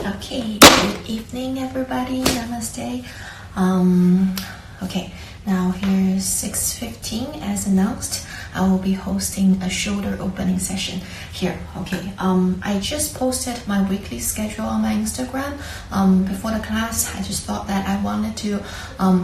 Okay, good evening everybody, namaste. Okay, now here's 6:15 as announced. I will be hosting a shoulder opening session here. Okay, I just posted my weekly schedule on my Instagram. Before the class, I just thought that I wanted to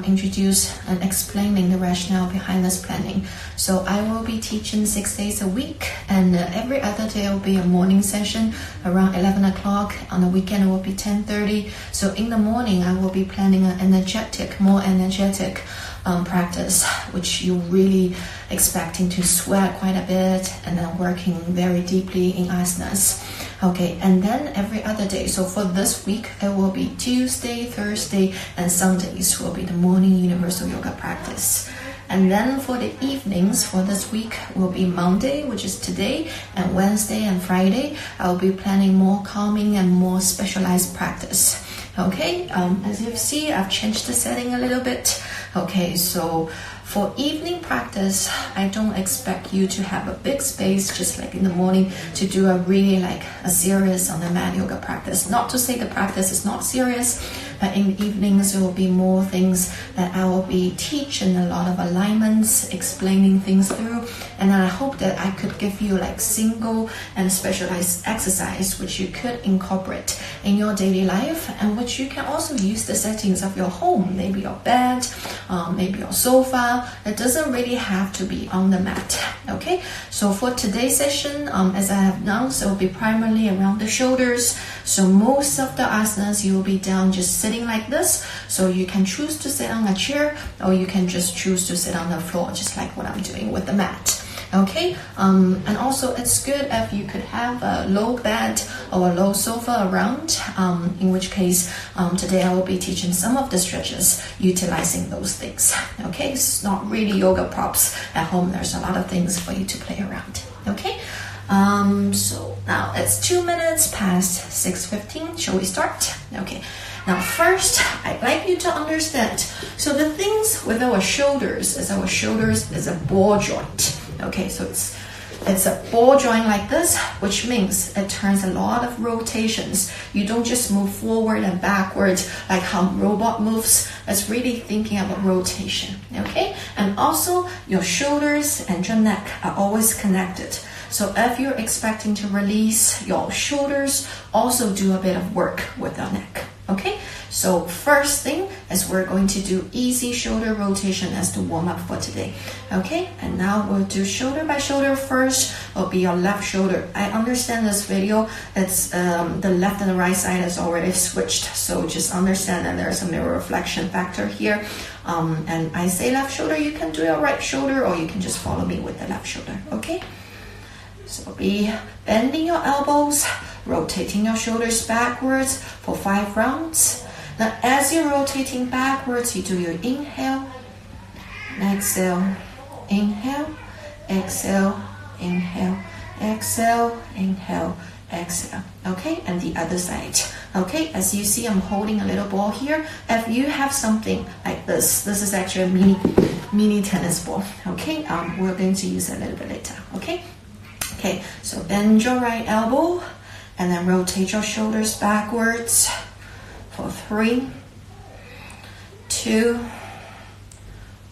introduce and explaining the rationale behind this planning. So I will be teaching 6 days a week, and every other day will be a morning session around 11 o'clock. On the weekend it will be 10:30. So in the morning I will be planning an more energetic practice, which you're really expecting to sweat quite a bit and then working very deeply in asanas. Okay, and then every other day. So for this week, it will be Tuesday, Thursday, and Sundays will be the morning universal yoga practice. And then for the evenings for this week will be Monday, which is today, and Wednesday and Friday. I'll be planning more calming and more specialized practice. Okay, as you see, I've changed the setting a little bit. Okay, so for evening practice, I don't expect you to have a big space, just like in the morning, to do a really a serious on the mat yoga practice. Not to say the practice is not serious, but in the evenings there will be more things that I will be teaching, a lot of alignments, explaining things through, and I hope that I could give you single and specialized exercise which you could incorporate in your daily life, and which you can also use the settings of your home, maybe your bed, maybe your sofa. It doesn't really have to be on the mat. Okay, so for today's session, as I have announced, it will be primarily around the shoulders. So most of the asanas you will be down just sitting like this. So you can choose to sit on a chair, or you can just choose to sit on the floor, just like what I'm doing with the mat. Okay, and also it's good if you could have a low bed or a low sofa around, in which case today I will be teaching some of the stretches utilizing those things. Okay, it's not really yoga props at home. There's a lot of things for you to play around. Okay, so now it's 2 minutes past 6:15. Shall we start? Okay, now first I'd like you to understand, so the things with our shoulders is a ball joint. Okay, so it's a ball joint like this, which means it turns a lot of rotations. You don't just move forward and backwards like how robot moves. It's really thinking about rotation. Okay, and also your shoulders and your neck are always connected. So if you're expecting to release your shoulders, also do a bit of work with your neck. Okay, so first thing is we're going to do easy shoulder rotation as the warm up for today. Okay, and now we'll do shoulder by shoulder. First will be your left shoulder. I understand this video, it's the left and the right side is already switched, so just understand that there's a mirror reflection factor here. And I say left shoulder, you can do your right shoulder, or you can just follow me with the left shoulder. Okay, so be bending your elbows, rotating your shoulders backwards for 5 rounds. Now as you're rotating backwards, you do your inhale, exhale, inhale, exhale, inhale, exhale, inhale, exhale. Okay, and the other side. Okay, as you see, I'm holding a little ball here. If you have something like this is actually a mini tennis ball. Okay, we're going to use it a little bit later. Okay, so bend your right elbow and then rotate your shoulders backwards for 3, 2,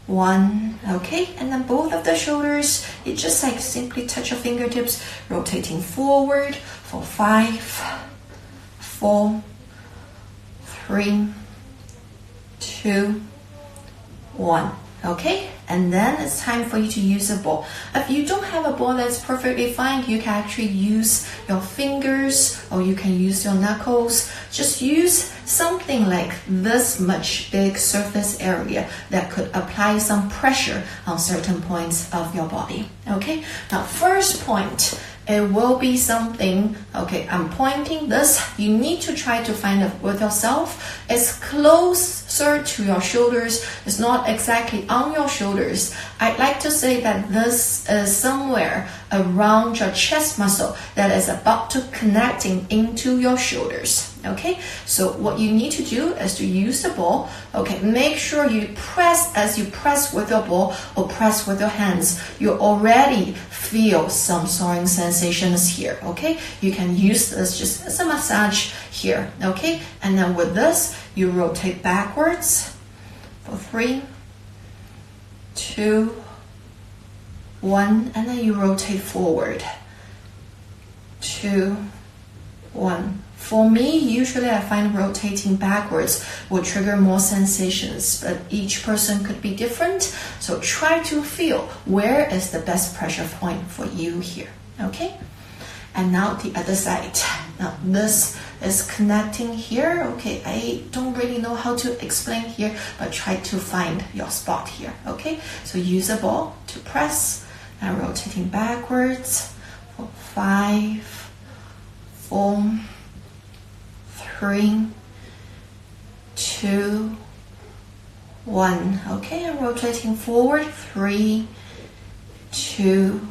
1. Okay, and then both of the shoulders, you just simply touch your fingertips, rotating forward for 5, 4, 3, 2, 1. Okay, and then it's time for you to use a ball. If you don't have a ball, that's perfectly fine. You can actually use your fingers, or you can use your knuckles. Just use something like this much big surface area that could apply some pressure on certain points of your body. Okay, now first point, it will be something, okay, I'm pointing this, you need to try to find it with yourself. It's closer to your shoulders, it's not exactly on your shoulders. I'd like to say that this is somewhere around your chest muscle that is about to connecting into your shoulders. Okay, so what you need to do is to use the ball. Okay, make sure you press. As you press with your ball or press with your hands, you already feel some soaring sensations here. Okay, you can use this just as a massage here. Okay, and then with this, you rotate backwards for 3, 2, 1, and then you rotate forward. 2, 1. For me, usually I find rotating backwards will trigger more sensations, but each person could be different. So try to feel where is the best pressure point for you here. Okay? And now the other side. Now this is connecting here. Okay, I don't really know how to explain here, but try to find your spot here. Okay, so use a ball to press and rotating backwards for 5, 4, 3, 2, 1. Okay, I'm rotating forward. 3, 2,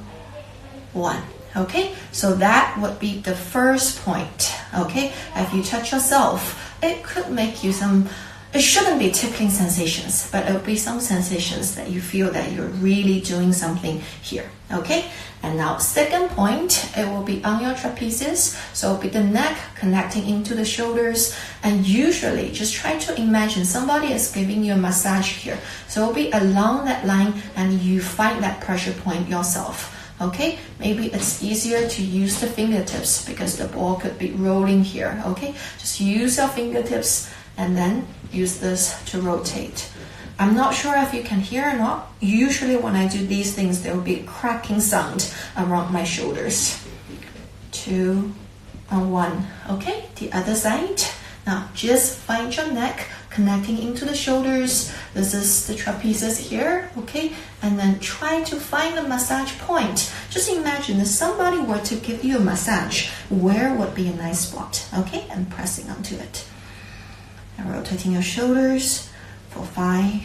1. Okay, so that would be the first point. Okay, if you touch yourself, it could make you some, it shouldn't be tickling sensations, but it will be some sensations that you feel that you're really doing something here. Okay, and now second point, it will be on your trapezes. So it'll be the neck connecting into the shoulders, and usually just try to imagine somebody is giving you a massage here. So it'll be along that line and you find that pressure point yourself. Okay, maybe it's easier to use the fingertips because the ball could be rolling here. Okay, just use your fingertips and then use this to rotate. I'm not sure if you can hear or not. Usually when I do these things, there will be a cracking sound around my shoulders. 2 and 1. Okay, the other side. Now just find your neck connecting into the shoulders. This is the trapezes here, okay? And then try to find a massage point. Just imagine if somebody were to give you a massage, where would be a nice spot, okay? And pressing onto it. And rotating your shoulders for 5,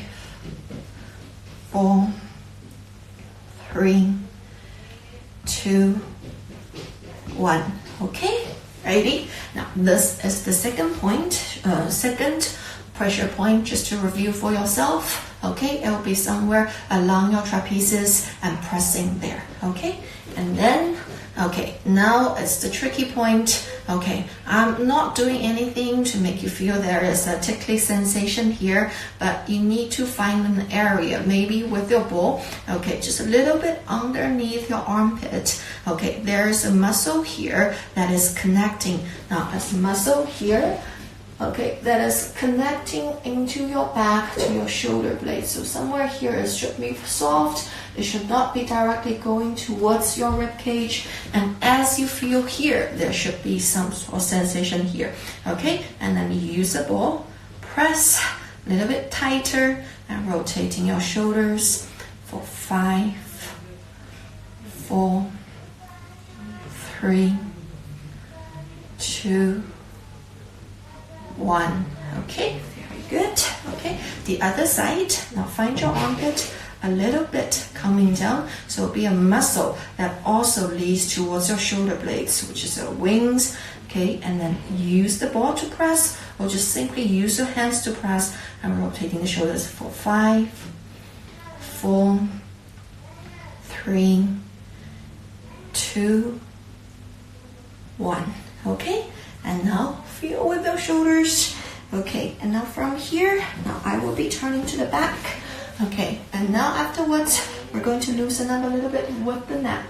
4, 3, 2, 1, okay? Ready? Now this is the second point, second pressure point, just to review for yourself. Okay, it will be somewhere along your trapezes and pressing there. Okay, and then okay, now it's the tricky point. Okay, I'm not doing anything to make you feel there is a tickly sensation here, but you need to find an area, maybe with your ball. Okay, just a little bit underneath your armpit. Okay, there's a muscle here that is connecting. Now, this muscle here, okay, that is connecting into your back to your shoulder blade. So somewhere here it should be soft. It should not be directly going towards your rib cage. And as you feel here, there should be some sort of sensation here. Okay, and then you use the ball, press a little bit tighter, and rotating your shoulders for 5, 4, 3, 2, 1. Okay, very good. Okay, the other side. Now find your armpit a little bit coming down, so it'll be a muscle that also leads towards your shoulder blades, which is your wings. Okay, and then use the ball to press, or just simply use your hands to press. I'm rotating the shoulders for 5, 4, 3, 2, 1. Okay, and now feel with those shoulders. Okay, and now from here, now I will be turning to the back. Okay, and now afterwards, we're going to loosen up a little bit with the neck.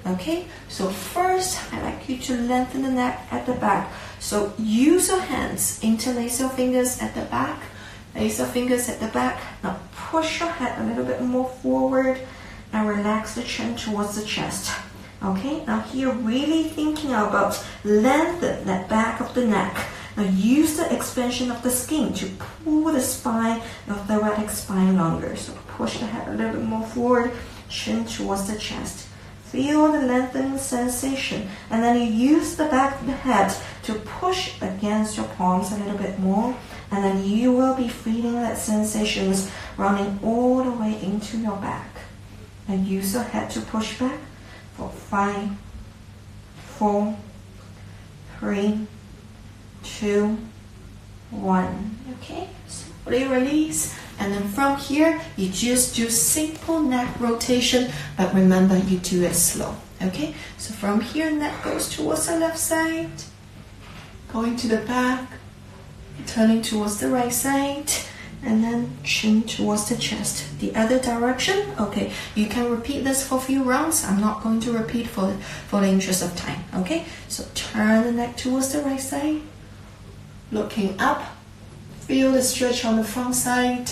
Okay, so first, I'd like you to lengthen the neck at the back. So use your hands, interlace your fingers at the back, lace your fingers at the back. Now push your head a little bit more forward and relax the chin towards the chest. Okay, now here really thinking about lengthen that back of the neck. Now use the expansion of the skin to pull the spine, your thoracic spine longer. So push the head a little bit more forward, chin towards the chest. Feel the lengthening sensation. And then you use the back of the head to push against your palms a little bit more. And then you will be feeling that sensations running all the way into your back. And use your head to push back for 5, 4, 3, 2, 2, 1. Okay, slowly release. And then from here, you just do simple neck rotation, but remember you do it slow. Okay, so from here, neck goes towards the left side, going to the back, turning towards the right side, and then chin towards the chest. The other direction, okay, you can repeat this for a few rounds. I'm not going to repeat for the interest of time. Okay, so turn the neck towards the right side, looking up, feel the stretch on the front side.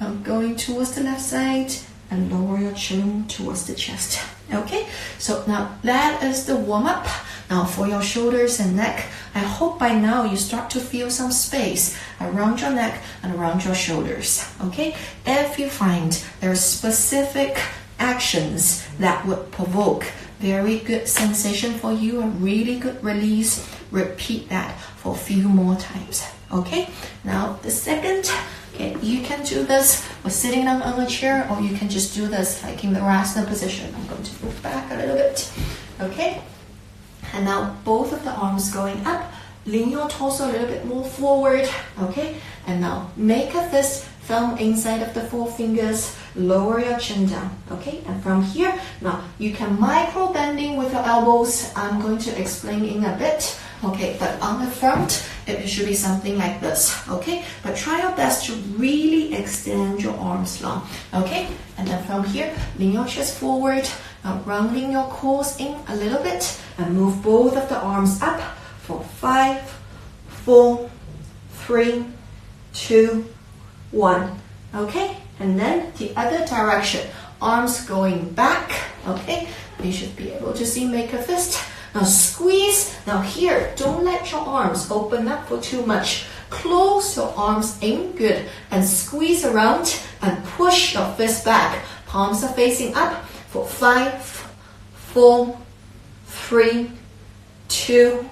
Now going towards the left side and lower your chin towards the chest. Okay, so now that is the warm-up. Now for your shoulders and neck, I hope by now you start to feel some space around your neck and around your shoulders. Okay, if you find there are specific actions that would provoke very good sensation for you, a really good release, repeat that for a few more times. Okay, now the second, okay, you can do this with sitting down on a chair, or you can just do this like in the Virasana position. I'm going to move back a little bit. Okay, and now both of the arms going up, lean your torso a little bit more forward. Okay, and now make a fist, thumb inside of the four fingers, lower your chin down. Okay, and from here, now you can micro bending with your elbows. I'm going to explain in a bit. Okay, but on the front, it should be something like this. Okay, but try your best to really extend your arms long. Okay, and then from here, lean your chest forward, now rounding your cores in a little bit, and move both of the arms up for 5, 4, 3, 2, 1. Okay, and then the other direction, arms going back. Okay, you should be able to see, make a fist. Now squeeze. Now here, don't let your arms open up for too much. Close your arms in, good, and squeeze around and push your fist back. Palms are facing up for 5, 4, 3, 2,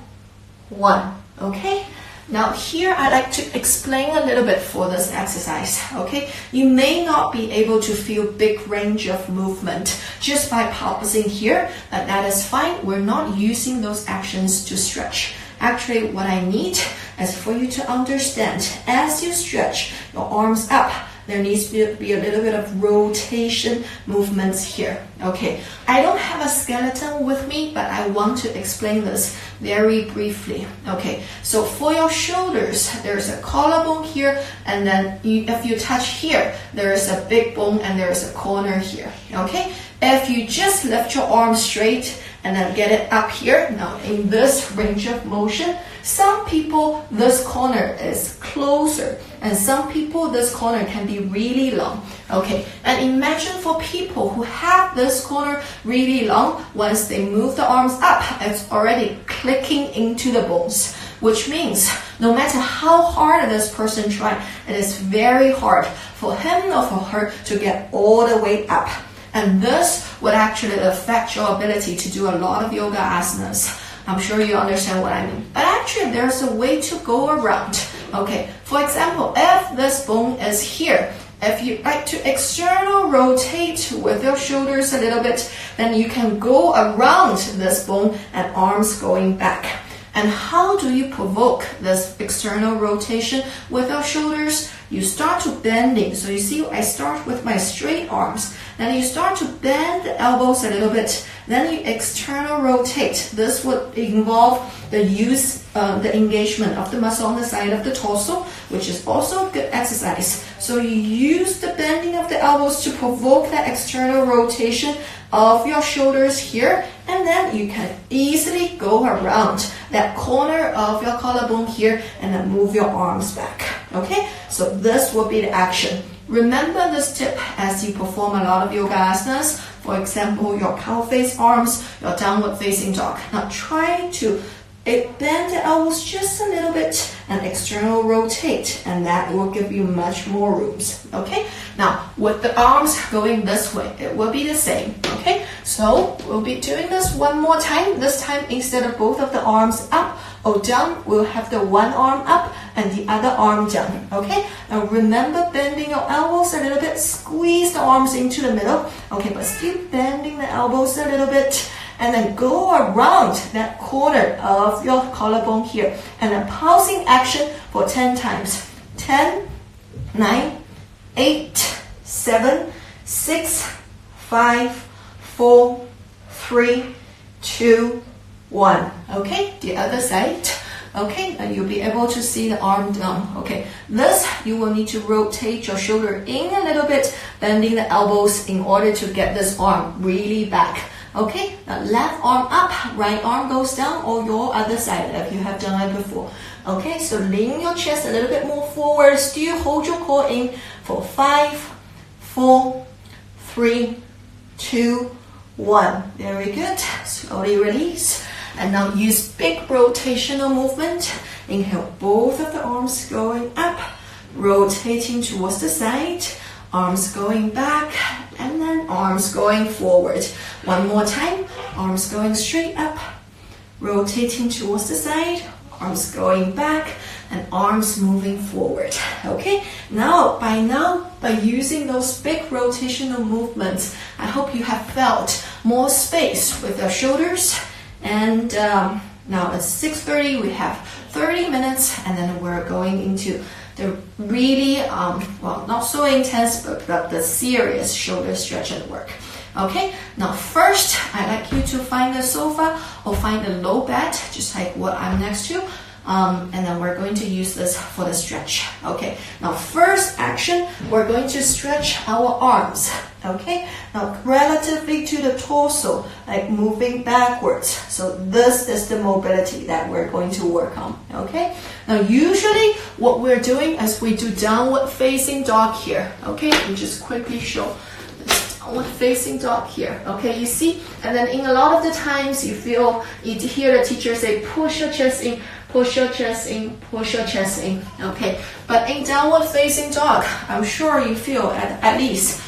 1. Okay? Now here I like to explain a little bit for this exercise. Okay, you may not be able to feel big range of movement just by pausing here, but that is fine. We're not using those actions to stretch. Actually, what I need is for you to understand, as you stretch your arms up, there needs to be a little bit of rotation movements here. Okay, I don't have a skeleton with me, but I want to explain this very briefly. Okay, so for your shoulders, there's a collarbone here, and then if you touch here, there is a big bone and there is a corner here. Okay, if you just lift your arm straight and then get it up here, now in this range of motion, some people this corner is closer, and some people this corner can be really long. Okay, and imagine for people who have this corner really long, once they move the arms up, it's already clicking into the bones, which means no matter how hard this person tries, it is very hard for him or for her to get all the way up. And this would actually affect your ability to do a lot of yoga asanas. I'm sure you understand what I mean. But actually, there's a way to go around. Okay, for example, if this bone is here, if you like to external rotate with your shoulders a little bit, then you can go around this bone and arms going back. And how do you provoke this external rotation with your shoulders? You start to bending. So you see, I start with my straight arms. Then you start to bend the elbows a little bit. Then you external rotate. This would involve the use, the engagement of the muscle on the side of the torso, which is also a good exercise. So you use the bending of the elbows to provoke that external rotation of your shoulders here, and then you can easily go around that corner of your collarbone here and then move your arms back. Okay, so this will be the action. Remember this tip as you perform a lot of yoga asanas. For example, your cow face arms, your downward facing dog. Now try to bend the elbows just a little bit and external rotate, and that will give you much more rooms. Okay, now with the arms going this way, it will be the same. Okay, so we'll be doing this one more time. This time, instead of both of the arms up or down, we'll have the one arm up and the other arm down. Okay, now remember bending your elbows a little bit, squeeze the arms into the middle. Okay, but still bending the elbows a little bit. and then go around that corner of your collarbone here, and then pulsing action for 10 times. 10, 9, 8, 7, 6, 5, 4, 3, 2, 1. Okay, the other side. Okay, and you'll be able to see the arm down. Okay, this you will need to rotate your shoulder in a little bit, bending the elbows in order to get this arm really back. Okay, now left arm up, right arm goes down, or your other side if you have done it before. Okay, so lean your chest a little bit more forward. Still hold your core in for 5, 4, 3, 2, 1. Very good. Slowly release. And now use big rotational movement. Inhale, both of the arms going up, rotating towards the side, arms going back, and then arms going forward. One more time, arms going straight up, rotating towards the side, arms going back, and arms moving forward. Okay, by using those big rotational movements, I hope you have felt more space with your shoulders. And now it's 6:30, we have 30 minutes, and then we're going into the really, well, not so intense, but the serious shoulder stretch and work. Okay, now first, I'd like you to find the sofa or find a low bed, just like what I'm next to. And then we're going to use this for the stretch. Okay, now first action, we're going to stretch our arms. Okay, now relatively to the torso, like moving backwards. So this is the mobility that we're going to work on. Okay, now usually what we're doing is we do downward facing dog here. Okay, and just quickly show this downward facing dog here. Okay, you see, and then in a lot of the times you hear the teacher say push your chest in, push your chest in, push your chest in. Okay, but in downward facing dog, I'm sure you feel at least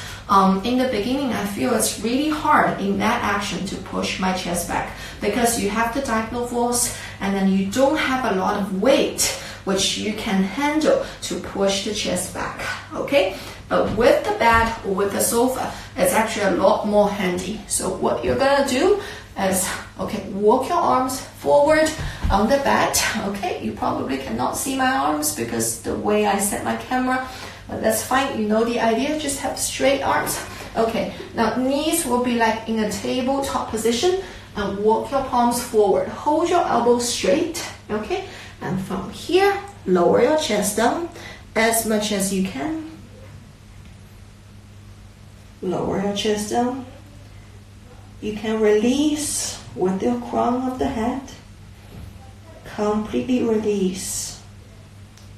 in the beginning, I feel it's really hard in that action to push my chest back because you have the diagonal force and then you don't have a lot of weight which you can handle to push the chest back. Okay, but with the bed or with the sofa, it's actually a lot more handy. So what you're gonna do is, okay, walk your arms forward on the bed. Okay, you probably cannot see my arms because the way I set my camera, but that's fine. You know the idea, just have straight arms. Okay, now knees will be like in a tabletop position and walk your palms forward. Hold your elbows straight, okay? And from here, lower your chest down as much as you can. Lower your chest down. You can release with your crown of the head. Completely release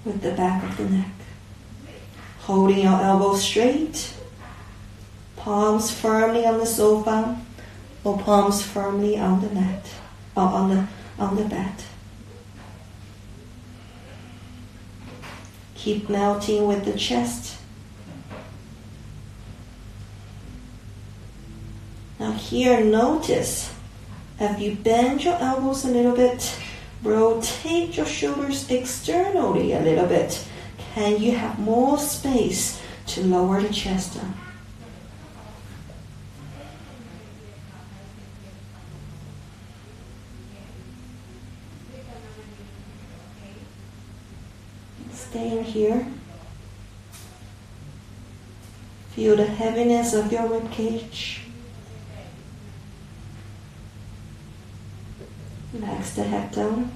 with the back of the neck. Holding your elbows straight. Palms firmly on the sofa or palms firmly on the mat or on the bed. Keep melting with the chest. Now here, notice if you bend your elbows a little bit, rotate your shoulders externally a little bit, can you have more space to lower the chest down? Staying here. Feel the heaviness of your rib cage. Relax the head down.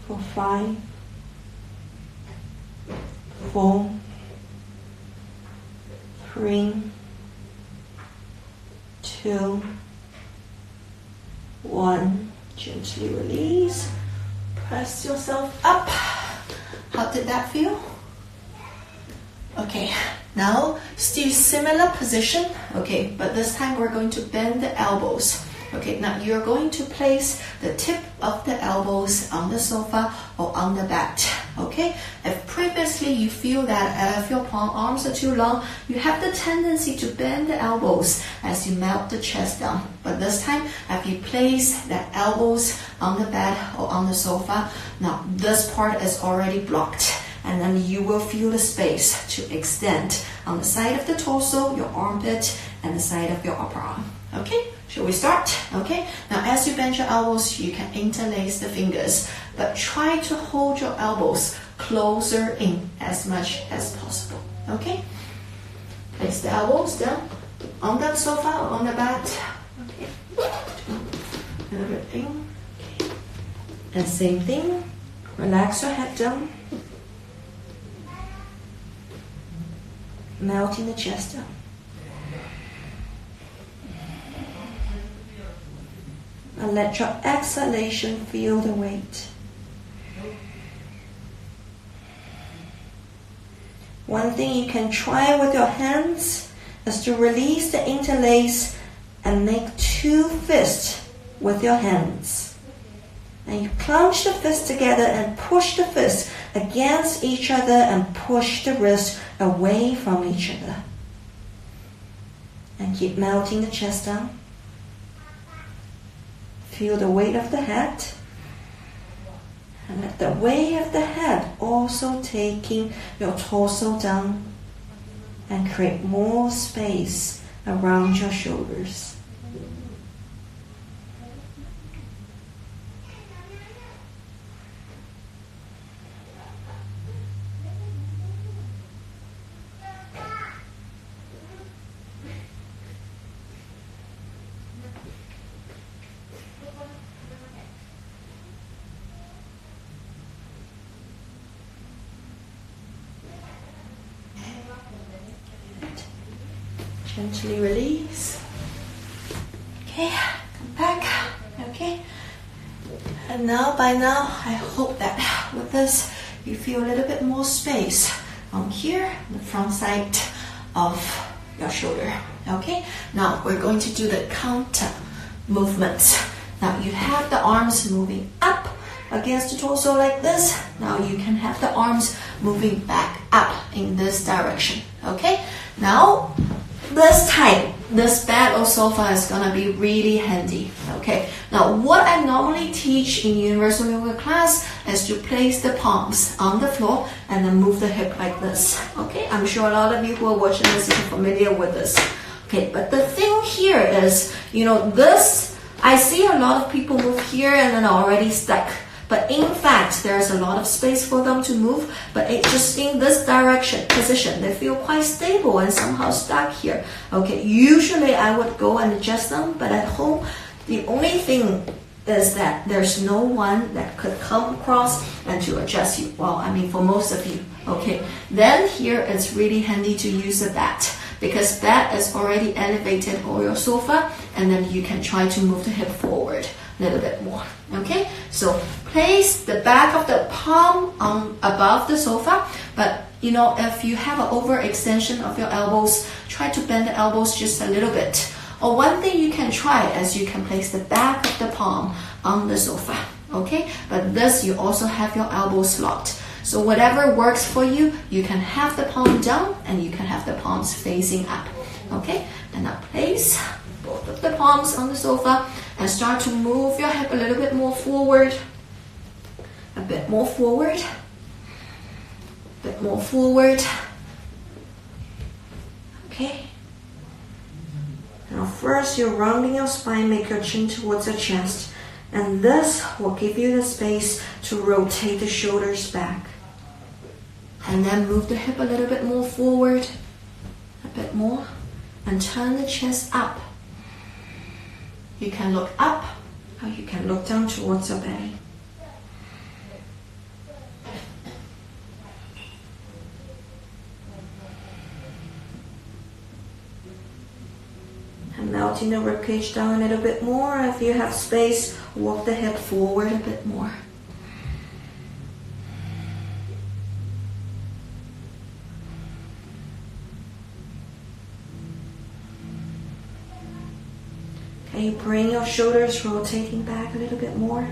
For 5, 4, 3, 2, 1. Gently release. Press yourself up. How did that feel? Okay, now still similar position. Okay, but this time we're going to bend the elbows. Okay, now you're going to place the tip of the elbows on the sofa or on the bed. Okay, if previously you feel that if your arms are too long, you have the tendency to bend the elbows as you melt the chest down. But this time, if you place the elbows on the bed or on the sofa, now this part is already blocked. and then you will feel the space to extend on the side of the torso, your armpit, and the side of your upper arm. Okay, shall we start? Okay, now as you bend your elbows, you can interlace the fingers, but try to hold your elbows closer in as much as possible. Okay, place the elbows down on the sofa or on the bed. Okay, a little bit in. Okay. And same thing, relax your head down, melting the chest down. And let your exhalation feel the weight. One thing you can try with your hands is to release the interlace and make 2 fists with your hands. And you clench the fists together and push the fists against each other and push the wrists away from each other. And keep melting the chest down. Feel the weight of the head. And let the weight of the head also taking your torso down and create more space around your shoulders. Gently release. Okay, come back. Okay. And now, by now, I hope that with this, you feel a little bit more space on here, the front side of your shoulder. Okay. Now we're going to do the counter movements. Now you have the arms moving up against the torso like this. Now you can have the arms moving back up in this direction. Okay. Now, this time, this bed or sofa is gonna be really handy. Okay. Now, what I normally teach in universal yoga class is to place the palms on the floor and then move the hip like this. Okay. I'm sure a lot of you who are watching this are familiar with this. Okay. But the thing here is, this, I see a lot of people move here and then are already stuck. But in fact, there's a lot of space for them to move, but it just in this position, they feel quite stable and somehow stuck here. Okay, usually I would go and adjust them, but at home, the only thing is that there's no one that could come across and to adjust you. Well, I mean, for most of you, okay. Then here it's really handy to use a bat, because that is already elevated or your sofa, and then you can try to move the hip forward a little bit more. Okay, so place the back of the palm on above the sofa, but if you have an overextension of your elbows, try to bend the elbows just a little bit. Or one thing you can try is you can place the back of the palm on the sofa. Okay, but this you also have your elbows locked. So whatever works for you, you can have the palm down and you can have the palms facing up. Okay, and now place both of the palms on the sofa and start to move your hip a little bit more forward, a bit more forward, a bit more forward. Okay. Now first you're rounding your spine, make your chin towards your chest, and this will give you the space to rotate the shoulders back. And then move the hip a little bit more forward, a bit more, and turn the chest up. You can look up, or you can look down towards your belly. And melting the ribcage down a little bit more. If you have space, walk the hip forward a bit more. Okay, bring your shoulders rotating back a little bit more.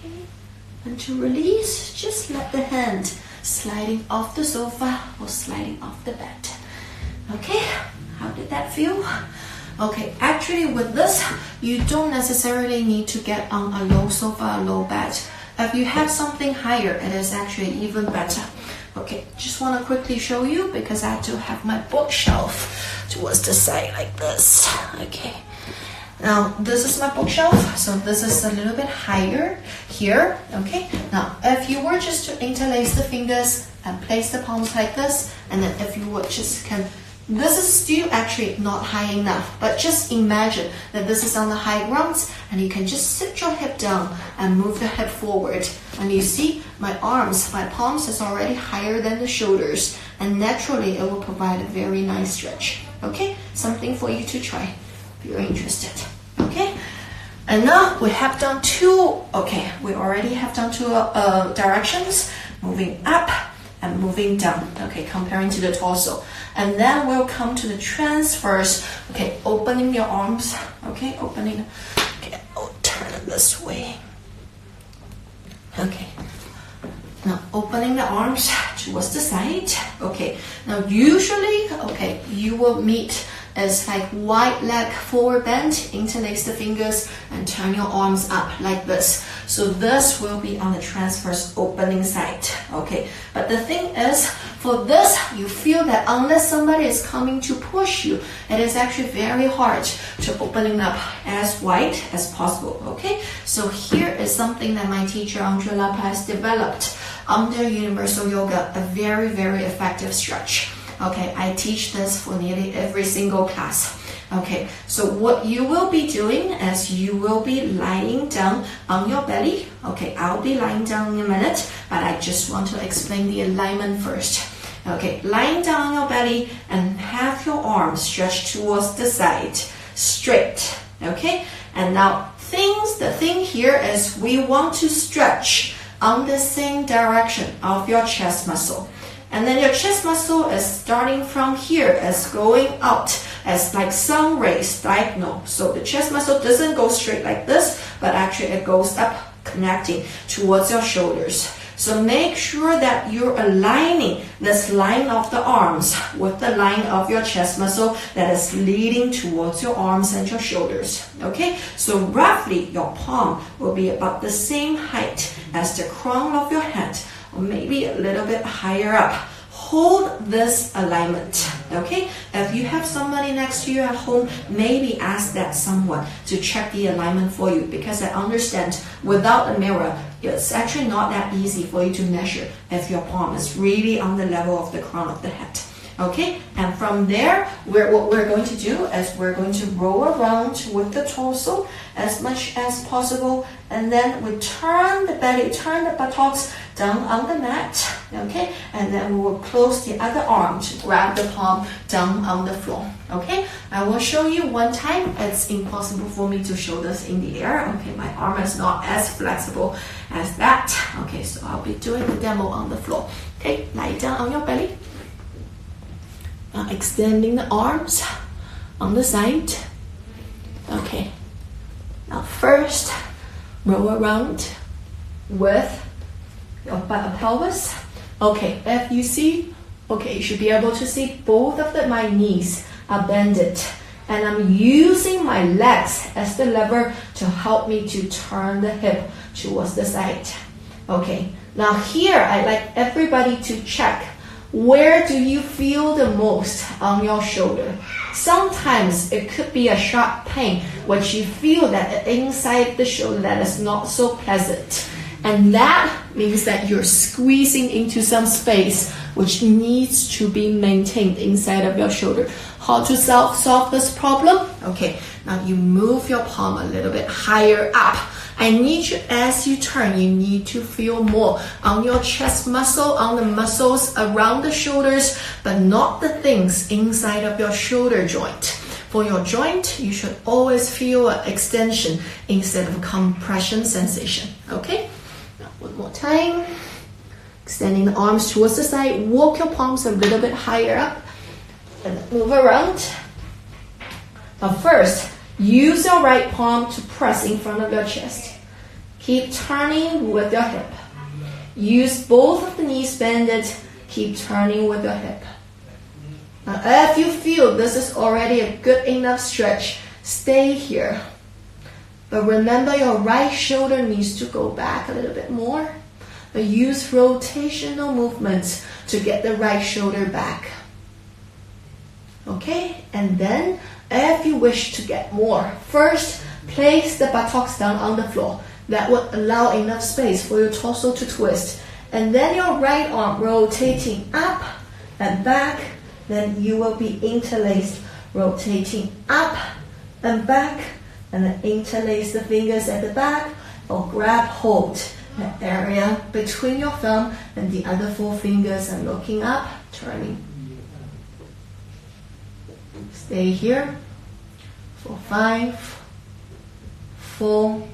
Okay. And to release, just let the hand sliding off the sofa or sliding off the bed. Okay, how did that feel? Okay, actually with this, you don't necessarily need to get on a low sofa, a low bed. If you have something higher, it is actually even better. Okay, just want to quickly show you because I do have my bookshelf towards the side like this. Okay, now this is my bookshelf, so this is a little bit higher here. Okay, now if you were just to interlace the fingers and place the palms like this, and then if you would just this is still actually not high enough, but just imagine that this is on the high grounds and you can just sit your hip down and move the hip forward. And you see my arms, my palms is already higher than the shoulders, and naturally it will provide a very nice stretch. Okay, something for you to try if you're interested. Okay, and now we have done two, we already have done two directions, moving up and moving down, okay, comparing to the torso. And then we'll come to the transfers, okay, opening your arms, okay, I'll turn it this way. Okay, now opening the arms towards the side, okay. Now usually, you will meet as like wide leg forward bend, interlace the fingers and turn your arms up like this. So this will be on the transverse opening side, okay. But the thing is, for this, you feel that unless somebody is coming to push you, it is actually very hard to opening up as wide as possible, okay. So here is something that my teacher Andrea Lapa has developed under Universal Yoga, a very, very effective stretch. Okay, I teach this for nearly every single class. Okay, so what you will be doing is you will be lying down on your belly. Okay, I'll be lying down in a minute, but I just want to explain the alignment first. Okay, lying down on your belly and have your arms stretched towards the side, straight. Okay, and now the thing here is we want to stretch on the same direction of your chest muscle. And then your chest muscle is starting from here, as going out, as like sun rays diagonal. So the chest muscle doesn't go straight like this, but actually it goes up, connecting towards your shoulders. So make sure that you're aligning this line of the arms with the line of your chest muscle that is leading towards your arms and your shoulders. Okay, so roughly your palm will be about the same height as the crown of your head, or maybe a little bit higher up. Hold this alignment, okay? If you have somebody next to you at home, maybe ask that someone to check the alignment for you, because I understand without a mirror, it's actually not that easy for you to measure if your palm is really on the level of the crown of the head. Okay, and from there, what we're going to do is we're going to roll around with the torso as much as possible, and then we turn the belly, turn the buttocks down on the mat, okay, and then we will close the other arm to grab the palm down on the floor. Okay, I will show you one time. It's impossible for me to show this in the air. Okay, my arm is not as flexible as that. Okay, so I'll be doing the demo on the floor. Okay, lie down on your belly. Now extending the arms on the side. Okay, now first roll around with your butt pelvis. Okay, if you see, okay, you should be able to see both of my knees are bended, and I'm using my legs as the lever to help me to turn the hip towards the side. Okay, now here I'd like everybody to check, where do you feel the most on your shoulder? Sometimes it could be a sharp pain, which you feel that inside the shoulder that is not so pleasant. And that means that you're squeezing into some space which needs to be maintained inside of your shoulder. How to solve this problem? Okay, now you move your palm a little bit higher up. I need you, as you turn, you need to feel more on your chest muscle, on the muscles around the shoulders, but not the things inside of your shoulder joint. For your joint, you should always feel an extension instead of compression sensation. Okay? Now, one more time. Extending the arms towards the side. Walk your palms a little bit higher up. And move around. Now first, use your right palm to press in front of your chest. Keep turning with your hip. Use both of the knees bended. Keep turning with your hip. Now, if you feel this is already a good enough stretch, stay here. But remember, your right shoulder needs to go back a little bit more. But use rotational movements to get the right shoulder back. Okay, and then if you wish to get more, first place the buttocks down on the floor. That would allow enough space for your torso to twist. And then your right arm rotating up and back. Then you will be interlaced, rotating up and back. And then interlace the fingers at the back or grab hold the area between your thumb and the other 4 fingers and looking up, turning. Stay here for 5, 4,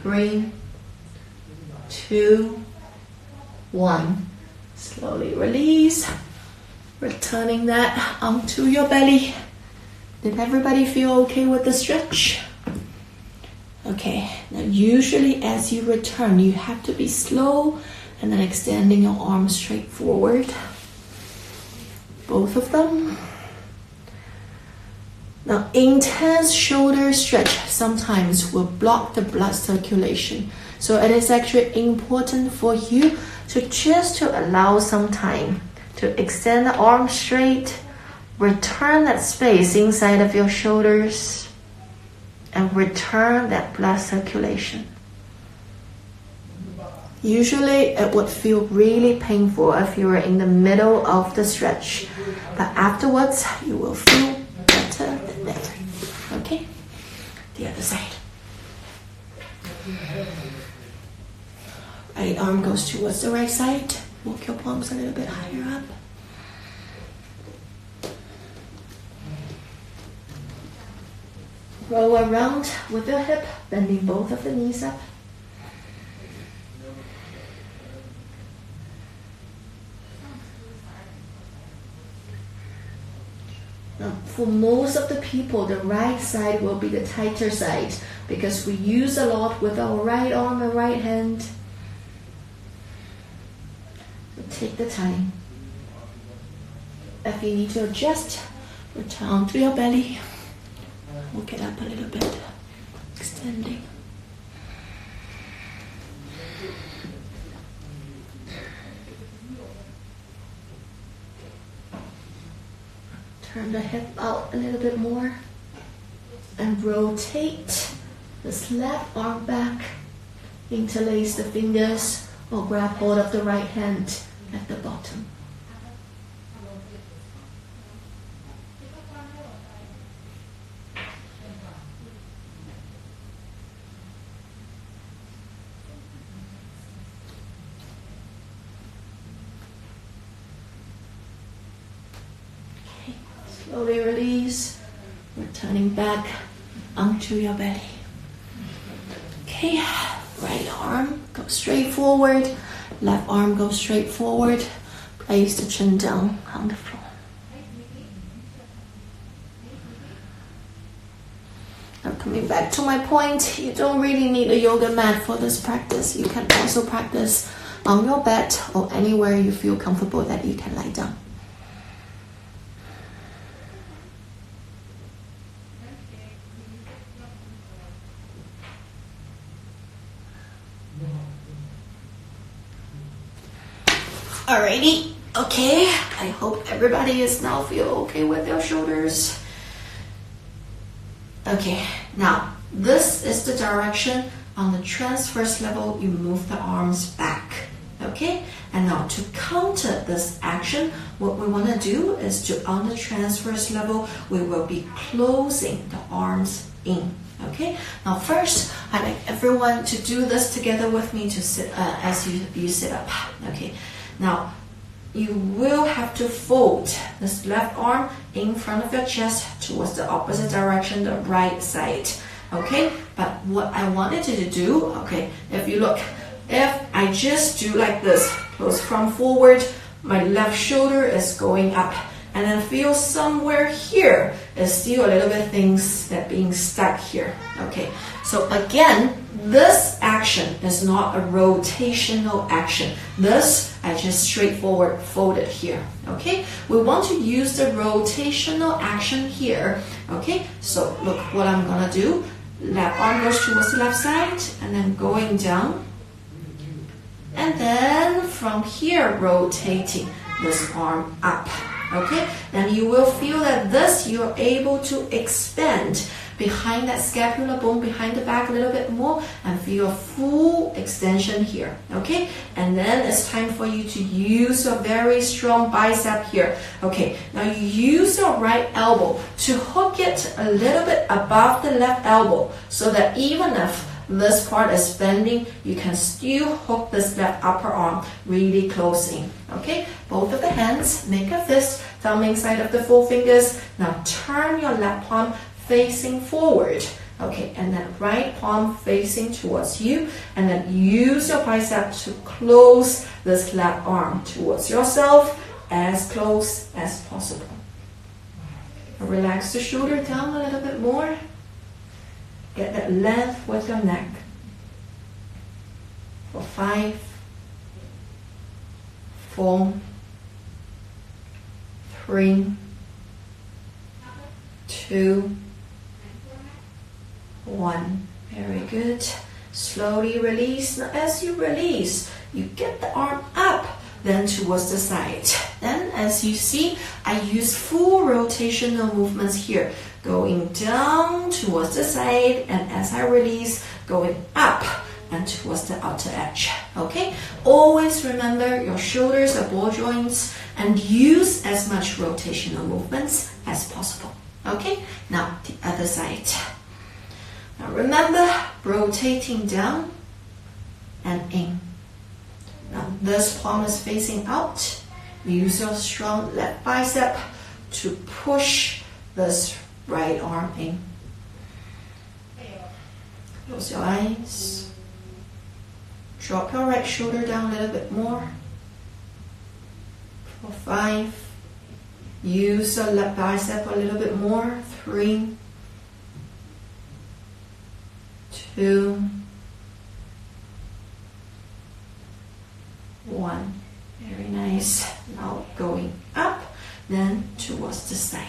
3, 2, 1. Slowly release, returning that onto your belly. Did everybody feel okay with the stretch? Okay, now usually as you return, you have to be slow and then extending your arms straight forward. Both of them. Now, intense shoulder stretch sometimes will block the blood circulation. So it is actually important for you to just allow some time to extend the arms straight, return that space inside of your shoulders, and return that blood circulation. Usually it would feel really painful if you were in the middle of the stretch, but afterwards you will feel better than ever. Okay? The other side. Right arm goes towards the right side. Walk your palms a little bit higher up. Roll around with your hip, bending both of the knees up. Now, for most of the people, the right side will be the tighter side because we use a lot with our right arm and right hand. So take the time. If you need to adjust, return to your belly. Walk it up a little bit, extending. Turn the hip out a little bit more and rotate this left arm back. Interlace the fingers or grab hold of the right hand at the bottom. Slowly release, returning back onto your belly. Okay, right arm goes straight forward, left arm goes straight forward. Place the chin down on the floor. Now coming back to my point, you don't really need a yoga mat for this practice. You can also practice on your bed or anywhere you feel comfortable that you can lie down. Alrighty, okay, I hope everybody is now feel okay with their shoulders. Okay, now this is the direction on the transverse level you move the arms back. Okay, and now to counter this action, what we want to do is to, on the transverse level, we will be closing the arms in. Okay, now first, I'd like everyone to do this together with me to sit as you sit up. Okay. Now, you will have to fold this left arm in front of your chest towards the opposite direction, the right side. Okay, but what I wanted you to do, okay, if you look, if I just do like this, close from forward, my left shoulder is going up and then feel somewhere here is still a little bit things that being stuck here. Okay, so again, this action is not a rotational action. This, I just straightforward folded here. Okay, we want to use the rotational action here. Okay, so look what I'm gonna do. Left arm goes towards the left side, and then going down. And then from here, rotating this arm up. Okay, then you will feel that this, you're able to expand behind that scapular bone, behind the back a little bit more, and feel a full extension here. Okay, and then it's time for you to use a very strong bicep here. Okay, now you use your right elbow to hook it a little bit above the left elbow, so that even if this part is bending, you can still hook this left upper arm really close in. Okay, both of the hands, make a fist, thumb inside of the forefingers. Now turn your left palm facing forward. Okay, and then right palm facing towards you, and then use your bicep to close this left arm towards yourself as close as possible. Relax the shoulder down a little bit more. Get that length with your neck. For 5, 4, 3, 2, 1. Very good. Slowly release. Now as you release, you get the arm up, then towards the side. Then as you see, I use full rotational movements here. Going down towards the side, and as I release, going up and towards the outer edge. Okay, always remember your shoulders are ball joints, and use as much rotational movements as possible. Okay, now the other side. Now remember, rotating down and in. Now this palm is facing out. Use your strong left bicep to push this right arm in. Close your eyes. Drop your right shoulder down a little bit more. For 5. Use your left bicep a little bit more. 3, 2, 1. Very nice. Now going up, then towards the side.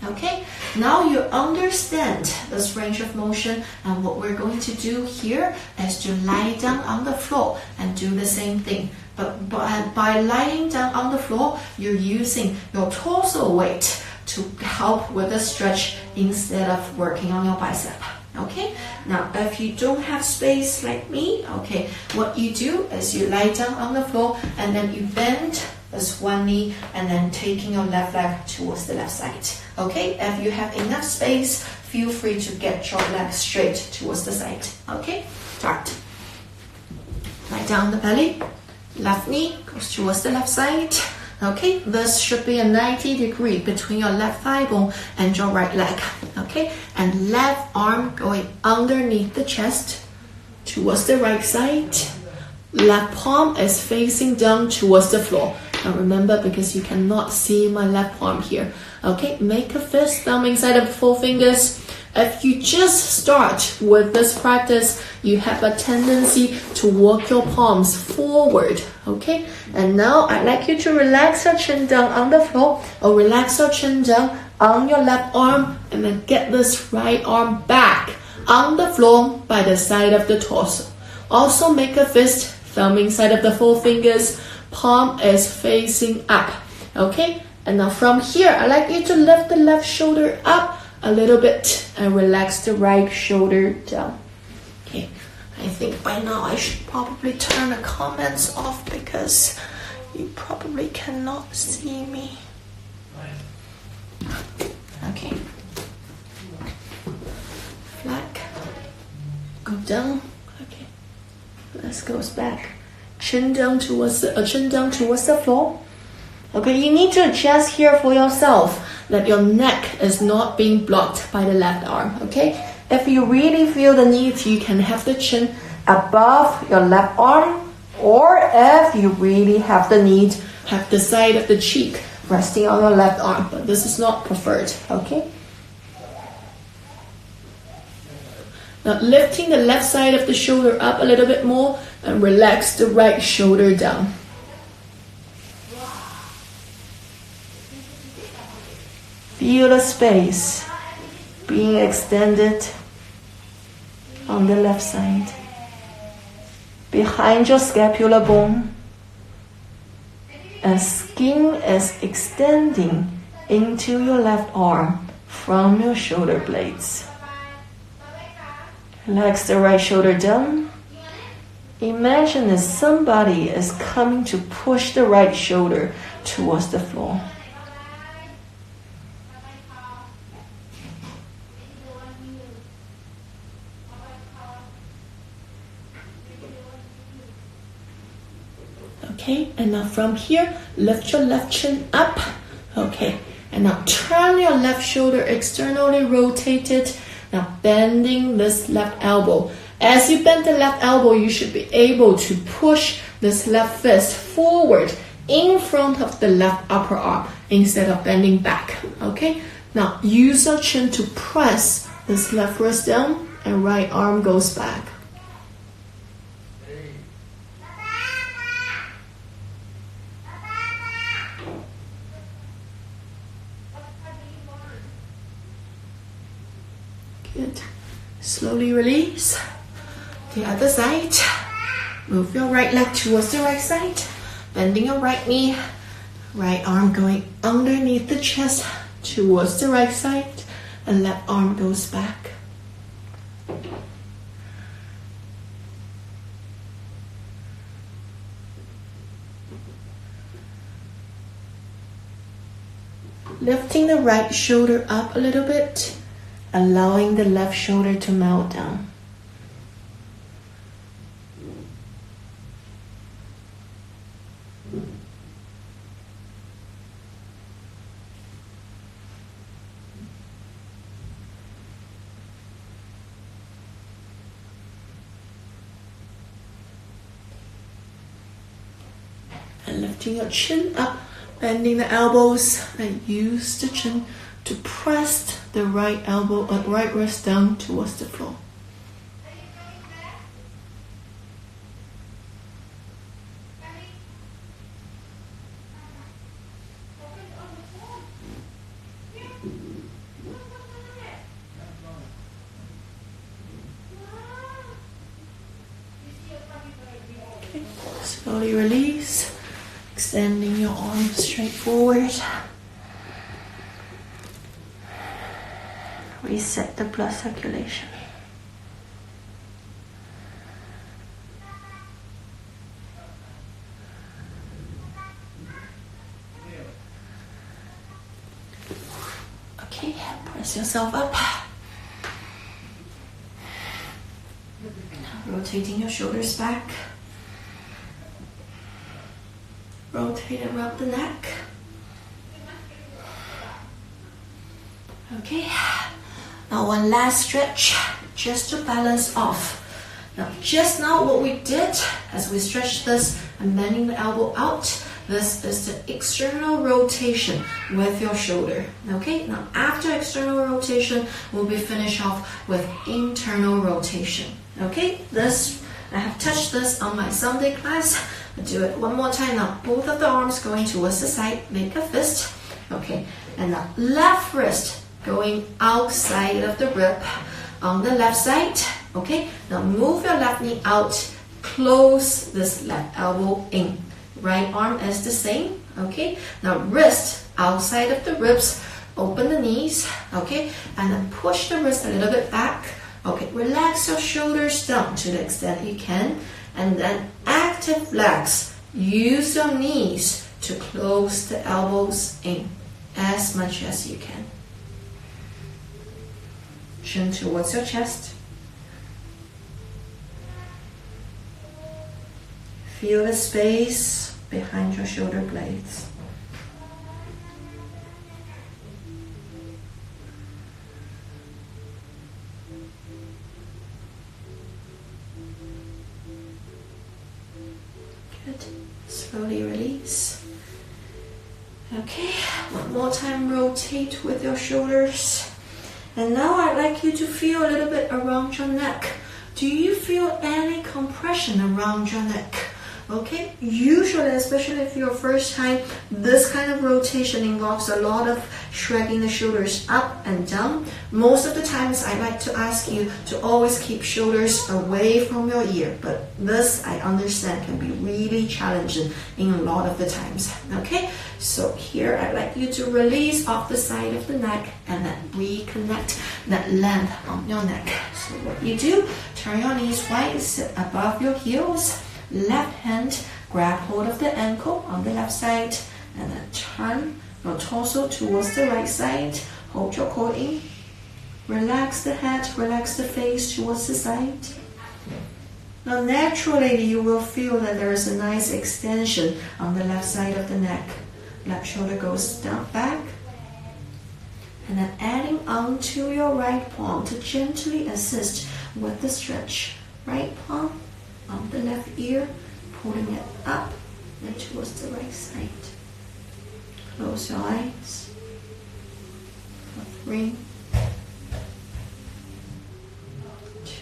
Okay, now you understand this range of motion, and what we're going to do here is to lie down on the floor and do the same thing. But by lying down on the floor, you're using your torso weight to help with the stretch instead of working on your bicep. Okay, now if you don't have space like me, okay, what you do is you lie down on the floor, and then you bend this one knee, and then taking your left leg towards the left side. Okay, if you have enough space, feel free to get your leg straight towards the side. Okay, start. Lie down on the belly, left knee goes towards the left side. Okay, this should be a 90-degree between your left thigh bone and your right leg. Okay, and left arm going underneath the chest towards the right side. Left palm is facing down towards the floor. Now remember, because you cannot see my left palm here. Okay, make a fist, thumb inside of the forefingers. If you just start with this practice, you have a tendency to walk your palms forward. Okay, and now I'd like you to relax your chin down on the floor, or relax your chin down on your left arm, and then get this right arm back on the floor by the side of the torso. Also make a fist, thumb inside of the forefingers, palm is facing up. Okay, and now from here, I'd like you to lift the left shoulder up a little bit and relax the right shoulder down. Okay, I think by now I should probably turn the comments off because you probably cannot see me. Okay, flat, go down. Okay, let's go back. Chin down towards the floor. Okay, you need to adjust here for yourself that your neck is not being blocked by the left arm. Okay, if you really feel the need, you can have the chin above your left arm, or if you really have the need, have the side of the cheek resting on your left arm, but this is not preferred, okay? Now lifting the left side of the shoulder up a little bit more and relax the right shoulder down. Feel the space being extended on the left side. Behind your scapular bone, and skin is extending into your left arm from your shoulder blades. Relax the right shoulder down. Imagine that somebody is coming to push the right shoulder towards the floor. Okay, and now from here, lift your left chin up. Okay, and now turn your left shoulder externally rotated. Now bending this left elbow. As you bend the left elbow, you should be able to push this left fist forward in front of the left upper arm instead of bending back. Okay, now use your chin to press this left wrist down and right arm goes back. Good. Slowly release. The other side. Move your right leg towards the right side. Bending your right knee. Right arm going underneath the chest towards the right side. And left arm goes back. Lifting the right shoulder up a little bit. Allowing the left shoulder to melt down. And lifting your chin up, bending the elbows, and use the chin to press the right elbow and right wrist down towards the floor. Okay. Slowly release, extending your arms straight forward. Reset the blood circulation. Okay, press yourself up. Rotating your shoulders back. Rotate and rub the neck. Okay. Now one last stretch, just to balance off. Now just now what we did, as we stretched this and bending the elbow out, this is the external rotation with your shoulder. Okay, now after external rotation, we'll be finished off with internal rotation. Okay, this, I have touched this on my Sunday class. I'll do it one more time now. Both of the arms going towards the side, make a fist. Okay, and now left wrist going outside of the rib on the left side. Okay, now move your left knee out, close this left elbow in. Right arm is the same. Okay, now wrist outside of the ribs, open the knees. Okay, and then push the wrist a little bit back. Okay, relax your shoulders down to the extent you can, and then active flex. Use your knees to close the elbows in as much as you can. Chin towards your chest. Feel the space behind your shoulder blades. Good. Slowly release. Okay, one more time, rotate with your shoulders. And now I'd like you to feel a little bit around your neck. Do you feel any compression around your neck? Okay, usually, especially if you're first time, this kind of rotation involves a lot of shrugging the shoulders up and down. Most of the times I like to ask you to always keep shoulders away from your ear, but this I understand can be really challenging in a lot of the times. Okay, so here I'd like you to release off the side of the neck and then reconnect that length on your neck. So what you do, turn your knees wide, sit above your heels. Left hand, grab hold of the ankle on the left side, and then turn your torso towards the right side. Hold your core in. Relax the head, relax the face towards the side. Now naturally you will feel that there is a nice extension on the left side of the neck. Left shoulder goes down back. And then adding on to your right palm to gently assist with the stretch. Right palm on the left ear, pulling it up and towards the right side. Close your eyes for 3,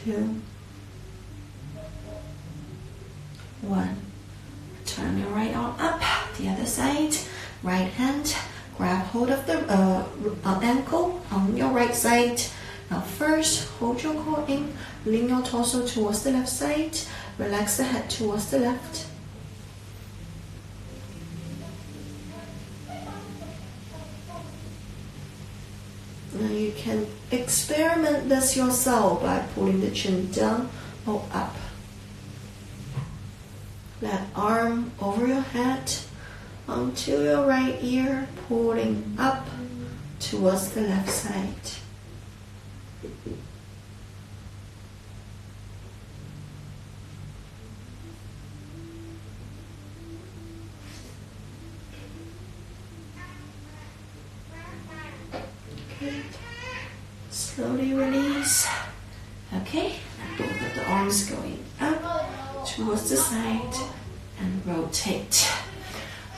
2, 1. Turn your right arm up, the other side. Right hand, grab hold of the ankle on your right side. Now first, hold your core in, lean your torso towards the left side. Relax the head towards the left. Now you can experiment this yourself by pulling the chin down or up. Left arm over your head onto your right ear, pulling up towards the left side. Slowly release. Okay, and both of the arms going up towards the side and rotate.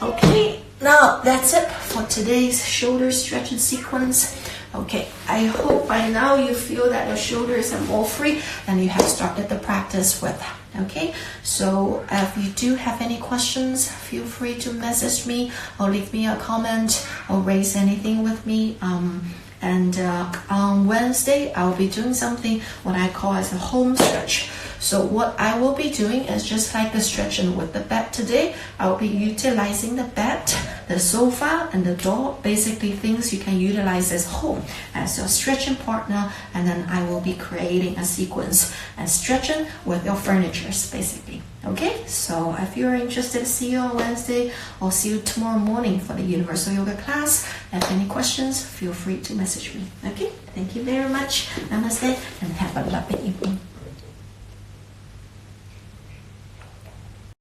Okay, now that's it for today's shoulder stretching sequence. Okay, I hope by now you feel that your shoulders are more free than you have started the practice with. Okay, so if you do have any questions, feel free to message me or leave me a comment or raise anything with me. And on Wednesday, I'll be doing something what I call as a home stretch. So what I will be doing is just like the stretching with the bed today. I'll be utilizing the bed, the sofa, and the door, basically things you can utilize as home as your stretching partner, and then I will be creating a sequence and stretching with your furniture, basically. Okay, so if you're interested, see you on Wednesday or see you tomorrow morning for the Universal Yoga class. If any questions, feel free to message me. Okay, thank you very much. Namaste and have a lovely evening.